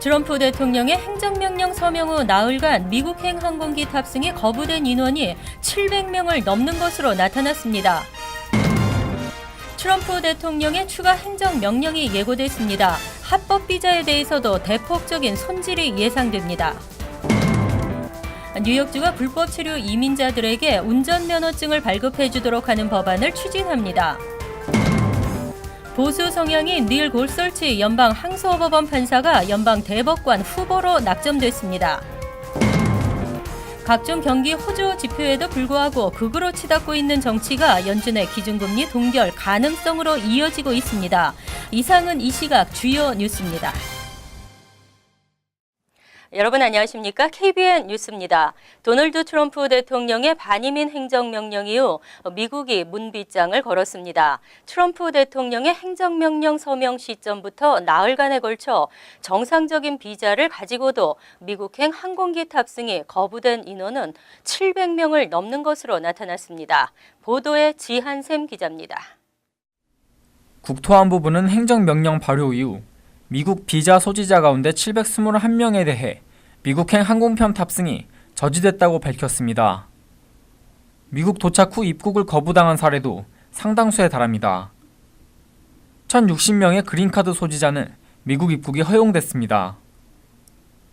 트럼프 대통령의 행정명령 서명 후 나흘간 미국행 항공기 탑승이 거부된 인원이 700명을 넘는 것으로 나타났습니다. 트럼프 대통령의 추가 행정명령이 예고됐습니다. 합법 비자에 대해서도 대폭적인 손질이 예상됩니다. 뉴욕주가 불법 체류 이민자들에게 운전면허증을 발급해주도록 하는 법안을 추진합니다. 보수 성향인 닐 골솔치 연방 항소법원 판사가 연방 대법관 후보로 낙점됐습니다. 각종 경기 호조 지표에도 불구하고 극으로 치닫고 있는 정치가 연준의 기준금리 동결 가능성으로 이어지고 있습니다. 이상은 이 시각 주요 뉴스입니다. 여러분 안녕하십니까? KBN 뉴스입니다. 도널드 트럼프 대통령의 반이민 행정명령 이후 미국이 문빗장을 걸었습니다. 트럼프 대통령의 행정명령 서명 시점부터 나흘간에 걸쳐 정상적인 비자를 가지고도 미국행 항공기 탑승이 거부된 인원은 700명을 넘는 것으로 나타났습니다. 보도에 지한샘 기자입니다. 국토안보부는 행정명령 발효 이후 미국 비자 소지자 가운데 721명에 대해 미국행 항공편 탑승이 저지됐다고 밝혔습니다. 미국 도착 후 입국을 거부당한 사례도 상당수에 달합니다. 1,060명의 그린카드 소지자는 미국 입국이 허용됐습니다.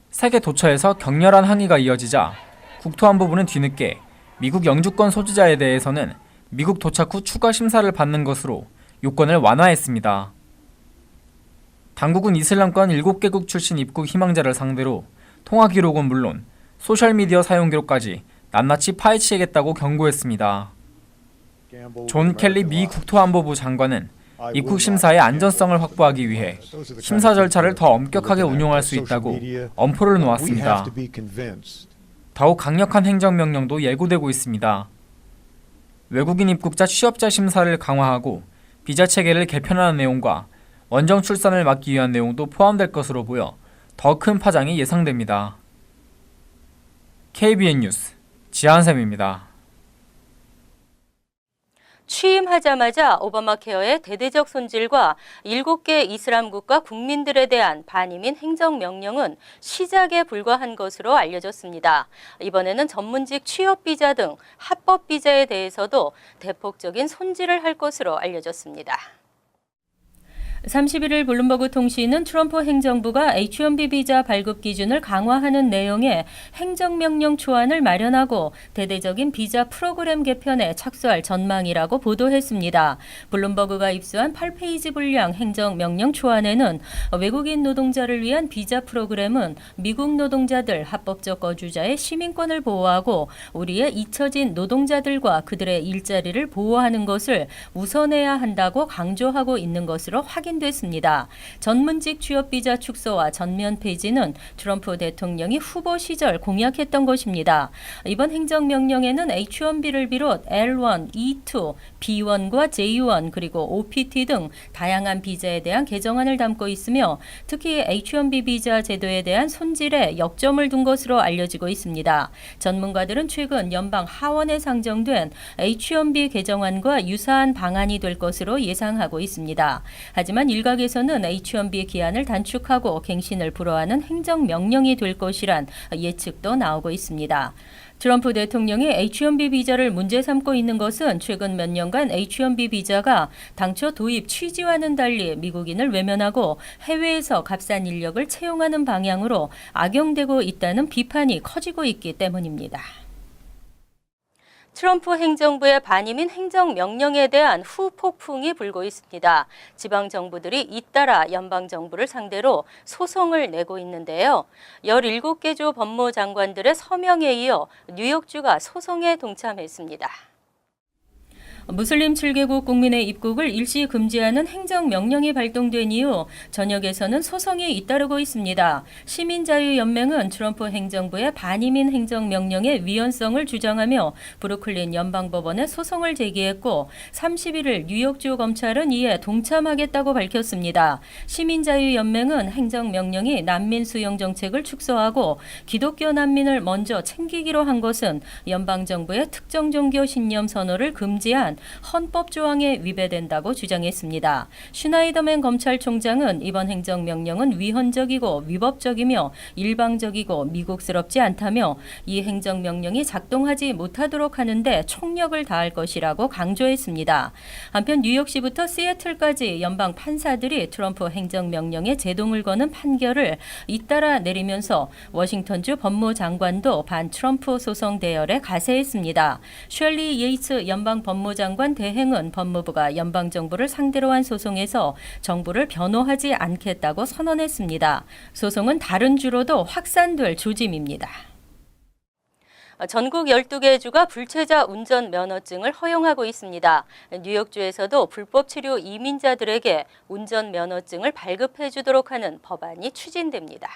세계 도처에서 격렬한 항의가 이어지자 국토안보부는 뒤늦게 미국 영주권 소지자에 대해서는 미국 도착 후 추가 심사를 받는 것으로 요건을 완화했습니다. 당국은 이슬람권 7개국 출신 입국 희망자를 상대로 통화 기록은 물론 소셜미디어 사용 기록까지 낱낱이 파헤치겠다고 경고했습니다. 존 켈리 미 국토안보부 장관은 입국 심사의 안전성을 확보하기 위해 심사 절차를 더 엄격하게 운용할 수 있다고 엄포를 놓았습니다. 더욱 강력한 행정명령도 예고되고 있습니다. 외국인 입국자 취업자 심사를 강화하고 비자 체계를 개편하는 내용과 원정 출산을 막기 위한 내용도 포함될 것으로 보여 더 큰 파장이 예상됩니다. KBN 뉴스 지한샘입니다. 취임하자마자 오바마 케어의 대대적 손질과 7개 이슬람 국가 국민들에 대한 반이민 행정명령은 시작에 불과한 것으로 알려졌습니다. 이번에는 전문직 취업 비자 등 합법 비자에 대해서도 대폭적인 손질을 할 것으로 알려졌습니다. 31일 블룸버그 통신은 트럼프 행정부가 H-1B 비자 발급 기준을 강화하는 내용의 행정명령 초안을 마련하고 대대적인 비자 프로그램 개편에 착수할 전망이라고 보도했습니다. 블룸버그가 입수한 8페이지 분량 행정명령 초안에는 외국인 노동자를 위한 비자 프로그램은 미국 노동자들 합법적 거주자의 시민권을 보호하고 우리의 잊혀진 노동자들과 그들의 일자리를 보호하는 것을 우선해야 한다고 강조하고 있는 것으로 확인됐습니다. 전문직 취업 비자 축소와 전면 폐지는 트럼프 대통령이 후보 시절 공약했던 것입니다. 이번 행정명령에는 H-1B를 비롯 L1, E2, B1과 J1 그리고 OPT 등 다양한 비자에 대한 개정안을 담고 있으며 특히 H-1B 비자 제도에 대한 손질에 역점을 둔 것으로 알려지고 있습니다. 전문가들은 최근 연방 하원에 상정된 H-1B 개정안과 유사한 방안이 될 것으로 예상하고 있습니다. 하지만 일각에서는 H-1B 기한을 단축하고 갱신을 불허하는 행정명령이 될 것이란 예측도 나오고 있습니다. 트럼프 대통령이 H-1B 비자를 문제 삼고 있는 것은 최근 몇 년간 H-1B 비자가 당초 도입 취지와는 달리 미국인을 외면하고 해외에서 값싼 인력을 채용하는 방향으로 악용되고 있다는 비판이 커지고 있기 때문입니다. 트럼프 행정부의 반이민 행정명령에 대한 후폭풍이 불고 있습니다. 지방정부들이 잇따라 연방정부를 상대로 소송을 내고 있는데요. 17개 주 법무장관들의 서명에 이어 뉴욕주가 소송에 동참했습니다. 무슬림 7개국 국민의 입국을 일시 금지하는 행정명령이 발동된 이후 전역에서는 소송이 잇따르고 있습니다. 시민자유연맹은 트럼프 행정부의 반이민 행정명령의 위헌성을 주장하며 브루클린 연방법원에 소송을 제기했고 31일 뉴욕주 검찰은 이에 동참하겠다고 밝혔습니다. 시민자유연맹은 행정명령이 난민 수용 정책을 축소하고 기독교 난민을 먼저 챙기기로 한 것은 연방정부의 특정 종교 신념 선호를 금지한 헌법 조항에 위배된다고 주장했습니다. 슈나이더맨 검찰총장은 이번 행정명령은 위헌적이고 위법적이며 일방적이고 미국스럽지 않다며 이 행정명령이 작동하지 못하도록 하는데 총력을 다할 것이라고 강조했습니다. 한편 뉴욕시부터 시애틀까지 연방 판사들이 트럼프 행정명령에 제동을 거는 판결을 잇따라 내리면서 워싱턴주 법무장관도 반 트럼프 소송 대열에 가세했습니다. 셜리 예이츠 연방 법무장관 대행은 법무부가 연방정부를 상대로 한 소송에서 정부를 변호하지 않겠다고 선언했습니다. 소송은 다른 주로도 확산될 조짐입니다. 전국 12개 주가 불체자 운전 면허증을 허용하고 있습니다. 뉴욕주에서도 불법 체류 이민자들에게 운전 면허증을 발급해 주도록 하는 법안이 추진됩니다.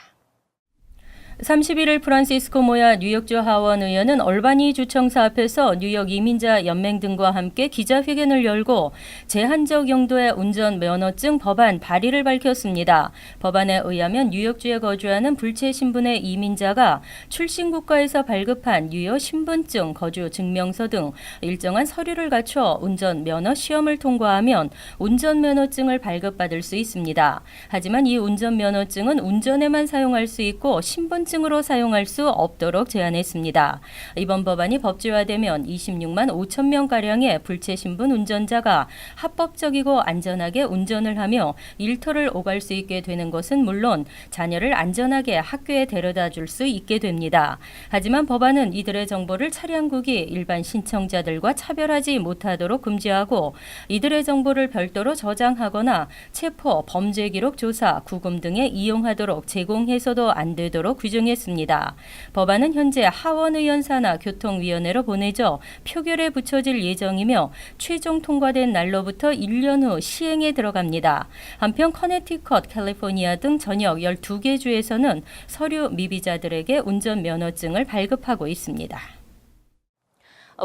31일 프란시스코 모야 뉴욕주 하원 의원은 얼바니 주청사 앞에서 뉴욕 이민자 연맹 등과 함께 기자회견을 열고 제한적 용도의 운전 면허증 법안 발의를 밝혔습니다. 법안에 의하면 뉴욕주에 거주하는 불체 신분의 이민자가 출신 국가에서 발급한 유효 신분증, 거주 증명서 등 일정한 서류를 갖춰 운전 면허 시험을 통과하면 운전 면허증을 발급받을 수 있습니다. 하지만 이 운전 면허증은 운전에만 사용할 수 있고 신분증으로 사용할 수 없도록 제한했습니다. 이번 법안이 법제화되면 26만 5천 명가량의 불체 신분 운전자가 합법적이고 안전하게 운전을 하며 일터를 오갈 수 있게 되는 것은 물론 자녀를 안전하게 학교에 데려다 줄 수 있게 됩니다. 하지만 법안은 이들의 정보를 차량국이 일반 신청자들과 차별하지 못하도록 금지하고 이들의 정보를 별도로 저장하거나 체포, 범죄 기록 조사, 구금 등에 이용하도록 제공해서도 안 되도록 규정했습니다. 법안은 현재 하원의원 산하 교통위원회로 보내져 표결에 붙여질 예정이며 최종 통과된 날로부터 1년 후 시행에 들어갑니다. 한편 커네티컷, 캘리포니아 등 전역 12개 주에서는 서류 미비자들에게 운전면허증을 발급하고 있습니다.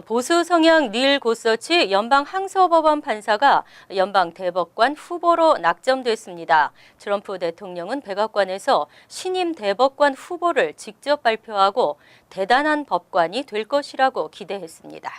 보수 성향 닐 고서치 연방 항소법원 판사가 연방 대법관 후보로 낙점됐습니다. 트럼프 대통령은 백악관에서 신임 대법관 후보를 직접 발표하고 대단한 법관이 될 것이라고 기대했습니다.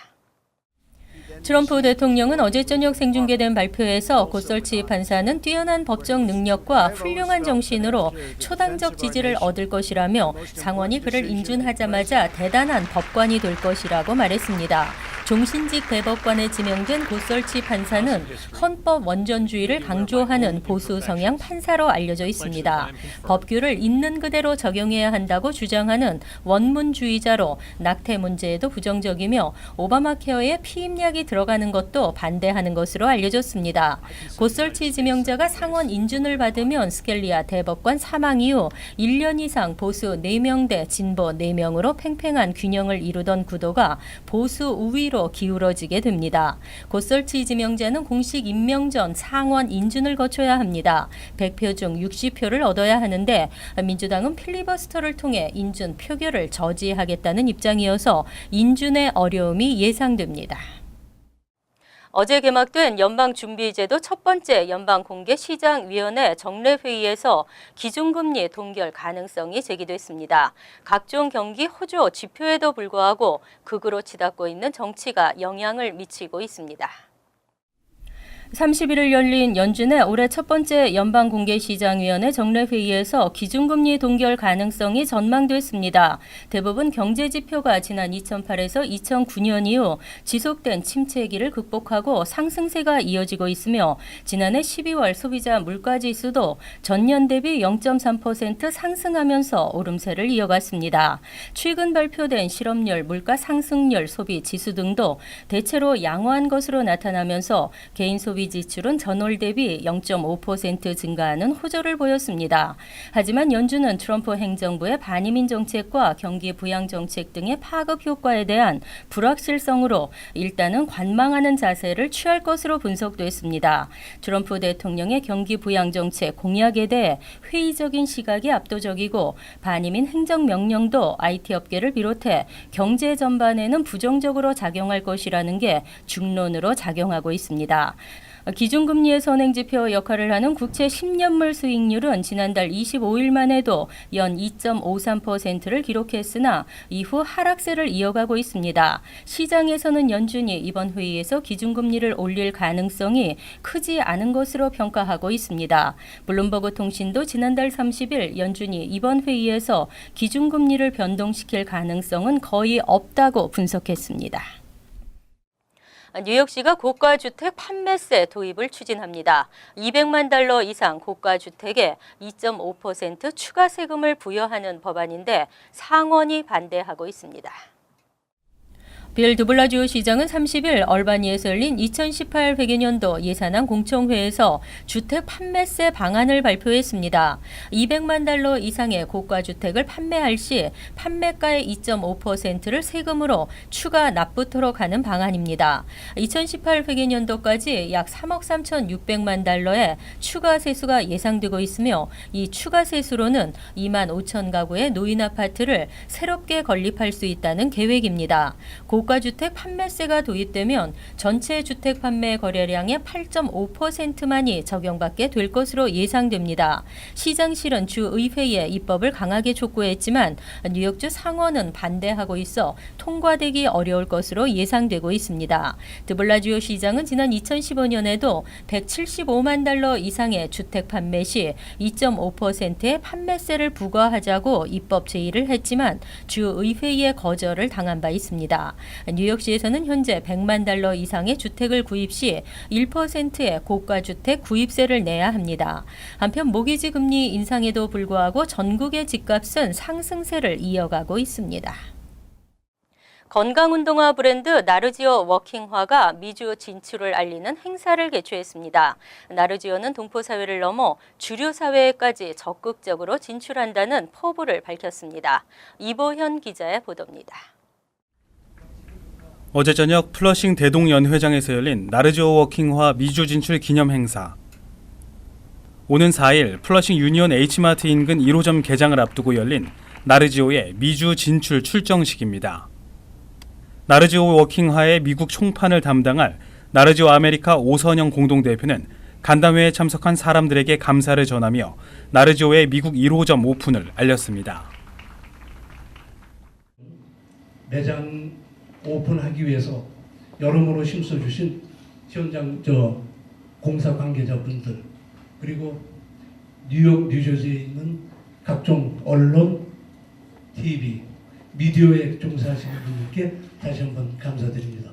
트럼프 대통령은 어제 저녁 생중계된 발표에서 고설치 판사는 뛰어난 법적 능력과 훌륭한 정신으로 초당적 지지를 얻을 것이라며 상원이 그를 인준하자마자 대단한 법관이 될 것이라고 말했습니다. 종신직 대법관에 지명된 고설치 판사는 헌법 원전주의를 강조하는 보수 성향 판사로 알려져 있습니다. 법규를 있는 그대로 적용해야 한다고 주장하는 원문주의자로 낙태 문제에도 부정적이며 오바마 케어에 피임약이 들어가는 것도 반대하는 것으로 알려졌습니다. 고설치 지명자가 상원 인준을 받으면 스켈리아 대법관 사망 이후 1년 이상 보수 4명 대 진보 4명으로 팽팽한 균형을 이루던 구도가 보수 우위로 기울어지게 됩니다. 고설치 지명자는 공식 임명 전 상원 인준을 거쳐야 합니다. 100표 중 60표를 얻어야 하는데 민주당은 필리버스터를 통해 인준 표결을 저지하겠다는 입장이어서 인준의 어려움이 예상됩니다. 어제 개막된 연방준비제도 첫 번째 연방공개시장위원회 정례회의에서 기준금리 동결 가능성이 제기됐습니다. 각종 경기 호조 지표에도 불구하고 극으로 치닫고 있는 정치가 영향을 미치고 있습니다. 31일 열린 연준의 올해 첫 번째 연방공개시장위원회 정례회의에서 기준금리 동결 가능성이 전망됐습니다. 대부분 경제지표가 지난 2008에서 2009년 이후 지속된 침체기를 극복하고 상승세가 이어지고 있으며 지난해 12월 소비자 물가지수도 전년 대비 0.3% 상승하면서 오름세를 이어갔습니다. 최근 발표된 실업률, 물가 상승률, 소비지수 등도 대체로 양호한 것으로 나타나면서 개인 소비 지출은 전월 대비 0.5% 증가하는 호조를 보였습니다. 하지만 연준은 트럼프 행정부의 반이민 정책과 경기 부양 정책 등의 파급 효과에 대한 불확실성으로 일단은 관망하는 자세를 취할 것으로 분석됐습니다. 트럼프 대통령의 경기 부양 정책 공약에 대해 회의적인 시각이 압도적이고 반이민 행정명령도 IT 업계를 비롯해 경제 전반에는 부정적으로 작용할 것이라는 게 중론으로 작용하고 있습니다. 기준금리의 선행지표 역할을 하는 국채 10년물 수익률은 지난달 25일만 해도 연 2.53%를 기록했으나 이후 하락세를 이어가고 있습니다. 시장에서는 연준이 이번 회의에서 기준금리를 올릴 가능성이 크지 않은 것으로 평가하고 있습니다. 블룸버그 통신도 지난달 30일 연준이 이번 회의에서 기준금리를 변동시킬 가능성은 거의 없다고 분석했습니다. 뉴욕시가 고가주택 판매세 도입을 추진합니다. 200만 달러 이상 고가주택에 2.5% 추가 세금을 부여하는 법안인데 상원이 반대하고 있습니다. 빌 드블라지오 시장은 30일 얼바니에서 열린 2018 회계년도 예산안 공청회에서 주택 판매세 방안을 발표했습니다. 200만 달러 이상의 고가주택을 판매할 시 판매가의 2.5%를 세금으로 추가 납부토록 하는 방안입니다. 2018 회계년도까지 약 3억 3,600만 달러의 추가 세수가 예상되고 있으며 이 추가 세수로는 2만 5천 가구의 노인 아파트를 새롭게 건립할 수 있다는 계획입니다. 고가주택 판매세가 도입되면 전체 주택 판매 거래량의 8.5%만이 적용받게 될 것으로 예상됩니다. 시장실은 주의회에 입법을 강하게 촉구했지만 뉴욕주 상원은 반대하고 있어 통과되기 어려울 것으로 예상되고 있습니다. 드블라지오 시장은 지난 2015년에도 175만 달러 이상의 주택 판매 시 2.5%의 판매세를 부과하자고 입법 제의를 했지만 주의회의 거절을 당한 바 있습니다. 뉴욕시에서는 현재 100만 달러 이상의 주택을 구입 시 1%의 고가주택 구입세를 내야 합니다. 한편 모기지 금리 인상에도 불구하고 전국의 집값은 상승세를 이어가고 있습니다. 건강운동화 브랜드 나르지오 워킹화가 미주 진출을 알리는 행사를 개최했습니다. 나르지오는 동포사회를 넘어 주류사회에까지 적극적으로 진출한다는 포부를 밝혔습니다. 이보현 기자의 보도입니다. 어제 저녁 플러싱 대동연회장에서 열린 나르지오 워킹화 미주 진출 기념 행사. 오는 4일 플러싱 유니온 H마트 인근 1호점 개장을 앞두고 열린 나르지오의 미주 진출 출정식입니다. 나르지오 워킹화의 미국 총판을 담당할 나르지오 아메리카 오선영 공동대표는 간담회에 참석한 사람들에게 감사를 전하며 나르지오의 미국 1호점 오픈을 알렸습니다. 매장 오픈하기 위해서 여러모로 힘써주신 현장 공사 관계자분들 그리고 뉴욕, 뉴저지에 있는 각종 언론, TV, 미디어에 종사하시는 분들께 다시 한번 감사드립니다.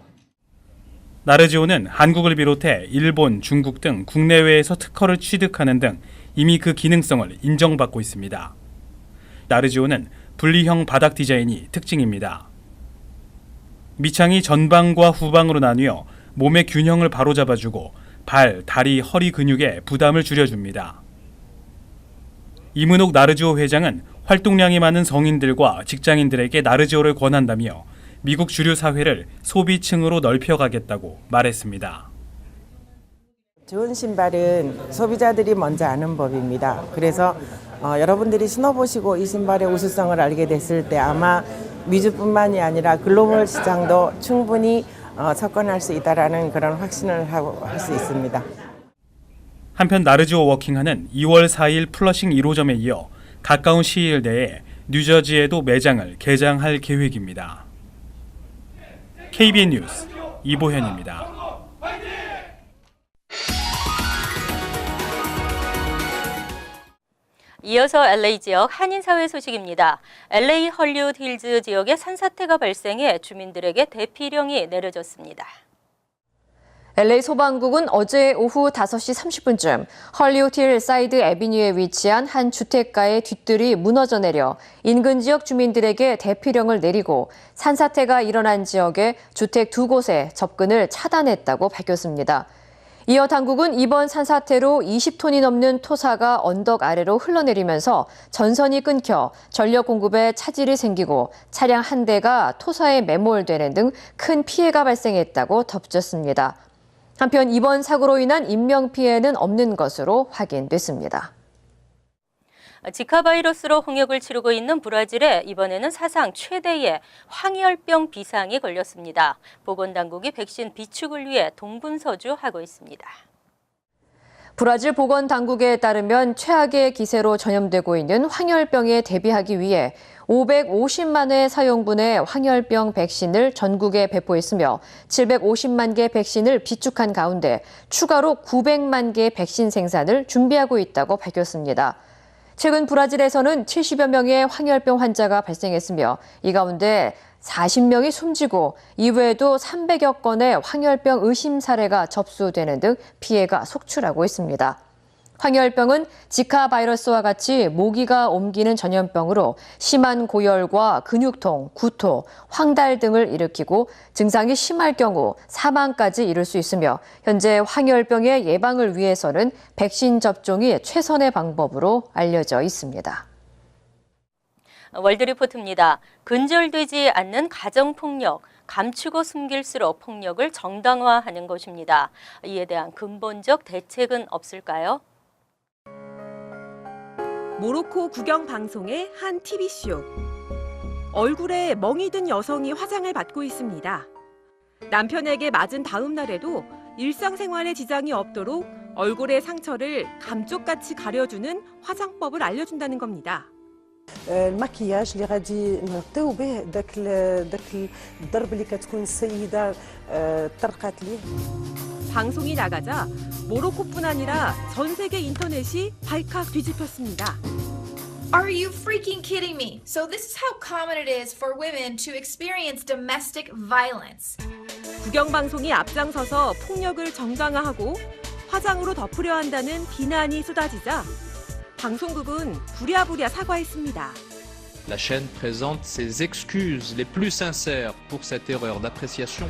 나르지오는 한국을 비롯해 일본, 중국 등 국내외에서 특허를 취득하는 등 이미 그 기능성을 인정받고 있습니다. 나르지오는 분리형 바닥 디자인이 특징입니다. 밑창이 전방과 후방으로 나뉘어 몸의 균형을 바로잡아주고 발, 다리, 허리 근육에 부담을 줄여줍니다. 이문옥 나르지오 회장은 활동량이 많은 성인들과 직장인들에게 나르지오를 권한다며 미국 주류 사회를 소비층으로 넓혀가겠다고 말했습니다. 좋은 신발은 소비자들이 먼저 아는 법입니다. 그래서 여러분들이 신어보시고 이 신발의 우수성을 알게 됐을 때 아마 미주뿐만이 아니라 글로벌 시장도 충분히 접근할 수 있다라는 그런 확신을 할 수 있습니다. 한편 나르지오 워킹화는 2월 4일 플러싱 1호점에 이어 가까운 시일 내에 뉴저지에도 매장을 개장할 계획입니다. KBN 뉴스 이보현입니다. 이어서 LA 지역 한인사회 소식입니다. LA 헐리우드 힐즈 지역에 산사태가 발생해 주민들에게 대피령이 내려졌습니다. LA 소방국은 어제 오후 5시 30분쯤 헐리우드 힐 사이드 애비뉴에 위치한 한 주택가의 뒷뜰이 무너져 내려 인근 지역 주민들에게 대피령을 내리고 산사태가 일어난 지역의 주택 2곳에 접근을 차단했다고 밝혔습니다. 이어 당국은 이번 산사태로 20톤이 넘는 토사가 언덕 아래로 흘러내리면서 전선이 끊겨 전력 공급에 차질이 생기고 차량 한 대가 토사에 매몰되는 등 큰 피해가 발생했다고 덧붙였습니다. 한편 이번 사고로 인한 인명피해는 없는 것으로 확인됐습니다. 지카 바이러스로 홍역을 치르고 있는 브라질에 이번에는 사상 최대의 황열병 비상이 걸렸습니다. 보건당국이 백신 비축을 위해 동분서주하고 있습니다. 브라질 보건당국에 따르면 최악의 기세로 전염되고 있는 황열병에 대비하기 위해 550만 회 사용분의 황열병 백신을 전국에 배포했으며 750만 개 백신을 비축한 가운데 추가로 900만 개 백신 생산을 준비하고 있다고 밝혔습니다. 최근 브라질에서는 70여 명의 황열병 환자가 발생했으며 이 가운데 40명이 숨지고 이외에도 300여 건의 황열병 의심 사례가 접수되는 등 피해가 속출하고 있습니다. 황열병은 지카 바이러스와 같이 모기가 옮기는 전염병으로 심한 고열과 근육통, 구토, 황달 등을 일으키고 증상이 심할 경우 사망까지 이를 수 있으며 현재 황열병의 예방을 위해서는 백신 접종이 최선의 방법으로 알려져 있습니다. 월드리포트입니다. 근절되지 않는 가정폭력, 감추고 숨길수록 폭력을 정당화하는 것입니다. 이에 대한 근본적 대책은 없을까요? 모로코 국영 방송의 한 TV쇼. 얼굴에 멍이 든 여성이 화장을 받고 있습니다. 남편에게 맞은 다음 날에도 일상생활에 지장이 없도록 얼굴의 상처를 감쪽같이 가려주는 화장법을 알려준다는 겁니다. المكياج اللي غادي نغطيو به داك الضرب اللي كتكون السيده طرقات ليه. 방송이 나가자 모로코뿐 아니라 전 세계 인터넷이 발칵 뒤집혔습니다. Are you freaking kidding me? So this is how common it is for women to experience domestic violence. 국영 방송이 앞장서서 폭력을 정당화하고 화장으로 덮으려 한다는 비난이 쏟아지자 방송국은 부랴부랴 사과했습니다. La chaîne présente ses excuses les plus sincères pour cette erreur d'appréciation.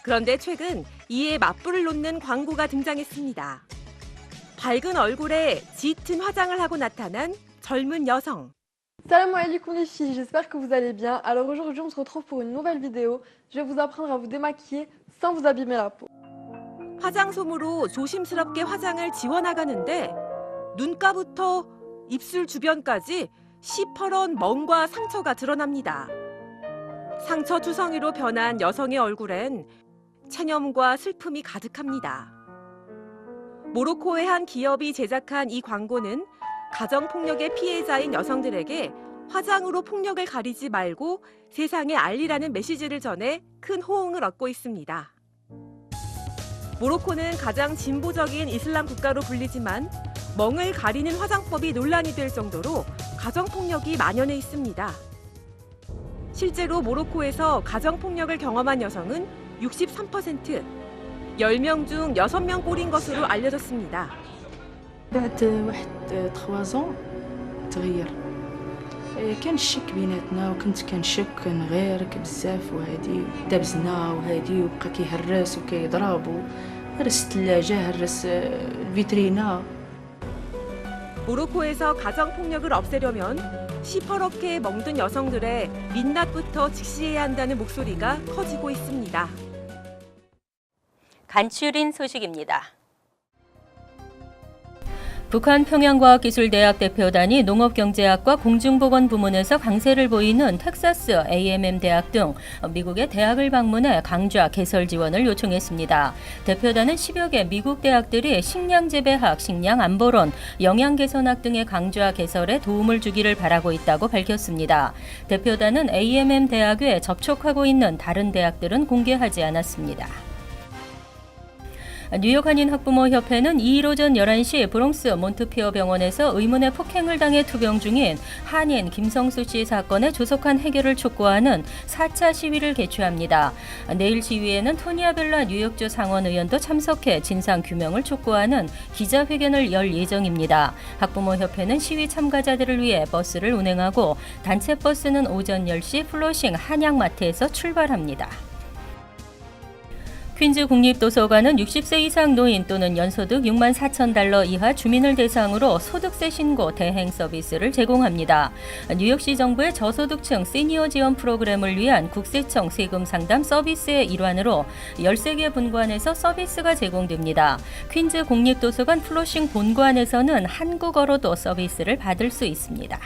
그런데 최근 이에 맞불을 놓는 광고가 등장했습니다. 밝은 얼굴에 짙은 화장을 하고 나타난 젊은 여성. Salam alaikum les filles, j'espère que vous allez bien. Alors aujourd'hui on se retrouve pour une nouvelle vidéo. Je vais vous apprendre à vous démaquiller sans vous abîmer la peau. 화장솜으로 조심스럽게 화장을 지워나가는데 눈가부터 입술 주변까지 시퍼런 멍과 상처가 드러납니다. 상처 투성이로 변한 여성의 얼굴엔 체념과 슬픔이 가득합니다. 모로코의 한 기업이 제작한 이 광고는 가정폭력의 피해자인 여성들에게 화장으로 폭력을 가리지 말고 세상에 알리라는 메시지를 전해 큰 호응을 얻고 있습니다. 모로코는 가장 진보적인 이슬람 국가로 불리지만 멍을 가리는 화장법이 논란이 될 정도로 가정폭력이 만연해 있습니다. 실제로 모로코에서 가정폭력을 경험한 여성은 63%, 10명 중 6명 꼴인 것으로 알려졌습니다. بعد واحد 3 ans تغير كان الشك بيناتنا وكنت كنشك كنغيرك بزاف وهادي دابزنا وهادي وبقى كيهرس وكيضرب هرس الثلاجة هرس الفيترينا. 모로코에서 가정폭력을 없애려면 시퍼렇게 멍든 여성들의 민낯부터 직시해야 한다는 목소리가 커지고 있습니다. 간추린 소식입니다. 북한 평양과학기술대학 대표단이 농업경제학과 공중보건부문에서 강세를 보이는 텍사스 A&M 대학 등 미국의 대학을 방문해 강좌 개설 지원을 요청했습니다. 대표단은 10여 개 미국 대학들이 식량재배학, 식량안보론, 영양개선학 등의 강좌 개설에 도움을 주기를 바라고 있다고 밝혔습니다. 대표단은 A&M 대학에 접촉하고 있는 다른 대학들은 공개하지 않았습니다. 뉴욕 한인학부모협회는 2일 오전 11시 브롱스 몬트피어 병원에서 의문의 폭행을 당해 투병 중인 한인 김성수 씨 사건의 조속한 해결을 촉구하는 4차 시위를 개최합니다. 내일 시위에는 토니 아벨라 뉴욕주 상원의원도 참석해 진상규명을 촉구하는 기자회견을 열 예정입니다. 학부모협회는 시위 참가자들을 위해 버스를 운행하고 단체 버스는 오전 10시 플로싱 한양마트에서 출발합니다. 퀸즈 국립도서관은 60세 이상 노인 또는 연소득 6만 4천 달러 이하 주민을 대상으로 소득세 신고 대행 서비스를 제공합니다. 뉴욕시 정부의 저소득층 시니어 지원 프로그램을 위한 국세청 세금 상담 서비스의 일환으로 13개 분관에서 서비스가 제공됩니다. 퀸즈 국립도서관 플로싱 본관에서는 한국어로도 서비스를 받을 수 있습니다.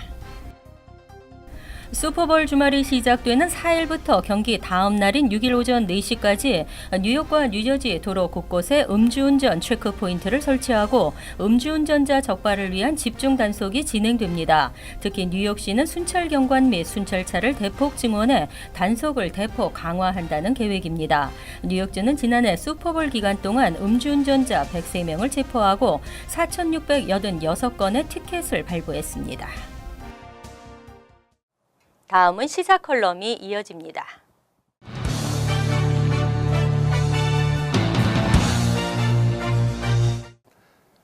슈퍼볼 주말이 시작되는 4일부터 경기 다음 날인 6일 오전 4시까지 뉴욕과 뉴저지 도로 곳곳에 음주운전 체크 포인트를 설치하고 음주운전자 적발을 위한 집중 단속이 진행됩니다. 특히 뉴욕시는 순찰 경관 및 순찰차를 대폭 증원해 단속을 대폭 강화한다는 계획입니다. 뉴욕주는 지난해 슈퍼볼 기간 동안 음주운전자 103명을 체포하고 4,686건의 티켓을 발부했습니다. 다음은 시사 컬럼이 이어집니다.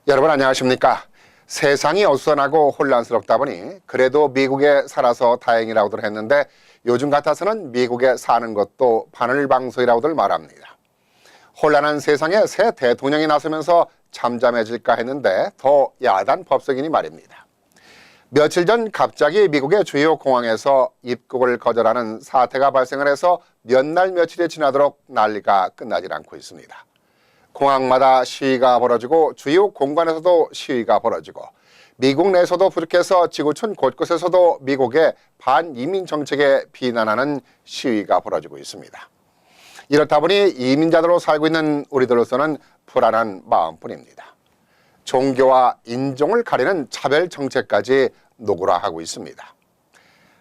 여러분 안녕하십니까? 세상이 어수선하고 혼란스럽다 보니 그래도 미국에 살아서 다행이라고들 했는데 요즘 같아서는 미국에 사는 것도 바늘방석이라고들 말합니다. 혼란한 세상에 새 대통령이 나서면서 잠잠해질까 했는데 더 야단 법석이니 말입니다. 며칠 전 갑자기 미국의 주요 공항에서 입국을 거절하는 사태가 발생을 해서 몇 날 며칠이 지나도록 난리가 끝나질 않고 있습니다. 공항마다 시위가 벌어지고 주요 공간에서도 시위가 벌어지고 미국 내에서도 부족해서 지구촌 곳곳에서도 미국의 반이민 정책에 비난하는 시위가 벌어지고 있습니다. 이렇다 보니 이민자들로 살고 있는 우리들로서는 불안한 마음뿐입니다. 종교와 인종을 가리는 차별 정책까지 노골화하고 있습니다.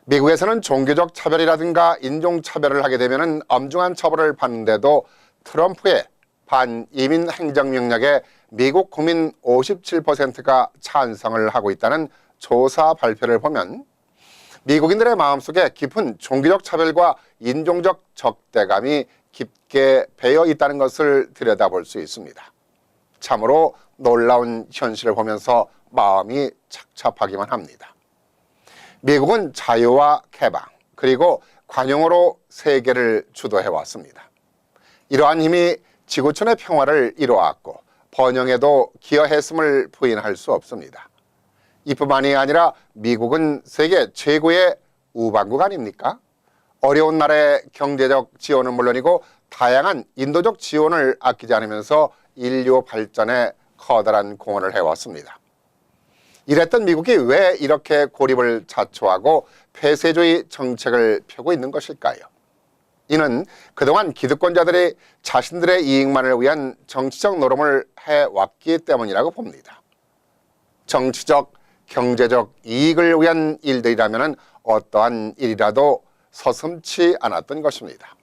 미국에서는 종교적 차별이라든가 인종 차별을 하게 되면 엄중한 처벌을 받는데도 트럼프의 반이민 행정명령에 미국 국민 57%가 찬성을 하고 있다는 조사 발표를 보면 미국인들의 마음속에 깊은 종교적 차별과 인종적 적대감이 깊게 배어 있다는 것을 들여다볼 수 있습니다. 참으로 놀라운 현실을 보면서 마음이 착잡하기만 합니다. 미국은 자유와 개방 그리고 관용으로 세계를 주도해 왔습니다. 이러한 힘이 지구촌의 평화를 이루어왔고 번영에도 기여했음을 부인할 수 없습니다. 이뿐만이 아니라 미국은 세계 최고의 우방국 아닙니까? 어려운 나라의 경제적 지원은 물론이고 다양한 인도적 지원을 아끼지 않으면서 인류 발전에 커다란 공헌을 해왔습니다. 이랬던 미국이 왜 이렇게 고립을 자초하고 폐쇄주의 정책을 펴고 있는 것일까요? 이는 그동안 기득권자들이 자신들의 이익만을 위한 정치적 노름을 해왔기 때문이라고 봅니다. 정치적, 경제적 이익을 위한 일들이라면 어떠한 일이라도 서슴지 않았던 것입니다.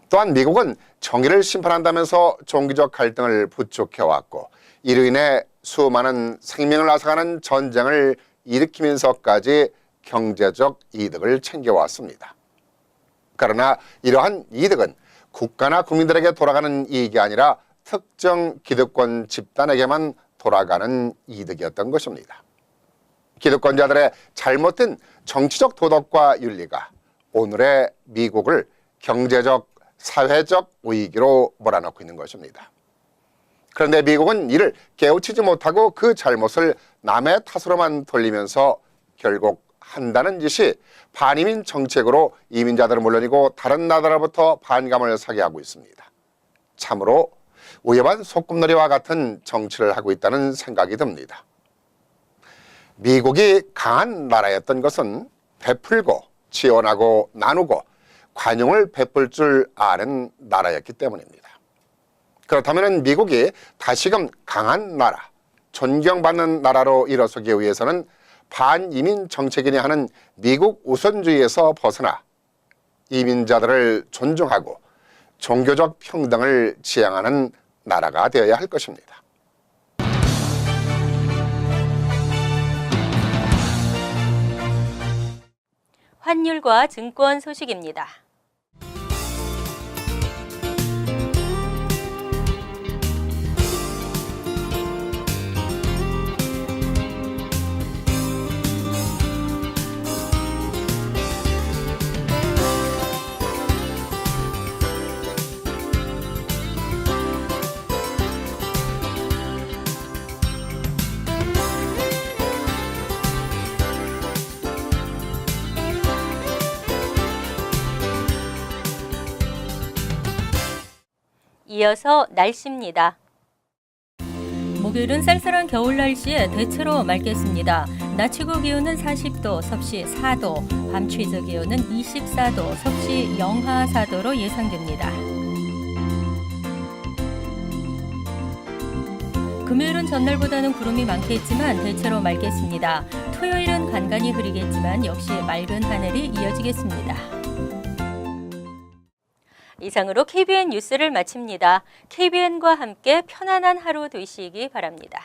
또한 미국은 정의를 심판한다면서 종교적 갈등을 부추겨왔고 이로 인해 수많은 생명을 앗아가는 전쟁을 일으키면서까지 경제적 이득을 챙겨왔습니다. 그러나 이러한 이득은 국가나 국민들에게 돌아가는 이익이 아니라 특정 기득권 집단에게만 돌아가는 이득이었던 것입니다. 기득권자들의 잘못된 정치적 도덕과 윤리가 오늘의 미국을 경제적, 사회적 위기로 몰아넣고 있는 것입니다. 그런데 미국은 이를 깨우치지 못하고 그 잘못을 남의 탓으로만 돌리면서 결국 한다는 짓이 반이민 정책으로 이민자들은 물론이고 다른 나라로부터 반감을 사게 하고 있습니다. 참으로 위험한 소꿉놀이와 같은 정치를 하고 있다는 생각이 듭니다. 미국이 강한 나라였던 것은 베풀고 지원하고 나누고 관용을 베풀 줄 아는 나라였기 때문입니다. 그렇다면 미국이 다시금 강한 나라, 존경받는 나라로 일어서기 위해서는 반이민 정책이냐 하는 미국 우선주의에서 벗어나 이민자들을 존중하고 종교적 평등을 지향하는 나라가 되어야 할 것입니다. 환율과 증권 소식입니다. 이어서 날씨입니다. 목요일은 쌀쌀한 겨울 날씨에 대체로 맑겠습니다. 낮 최고 기온은 40도, 섭씨 4도, 밤 최저 기온은 24도, 섭씨 영하 4도로 예상됩니다. 금요일은 전날보다는 구름이 많겠지만 대체로 맑겠습니다. 토요일은 간간히 흐리겠지만 역시 맑은 하늘이 이어지겠습니다. 이상으로 KBN 뉴스를 마칩니다. KBN과 함께 편안한 하루 되시기 바랍니다.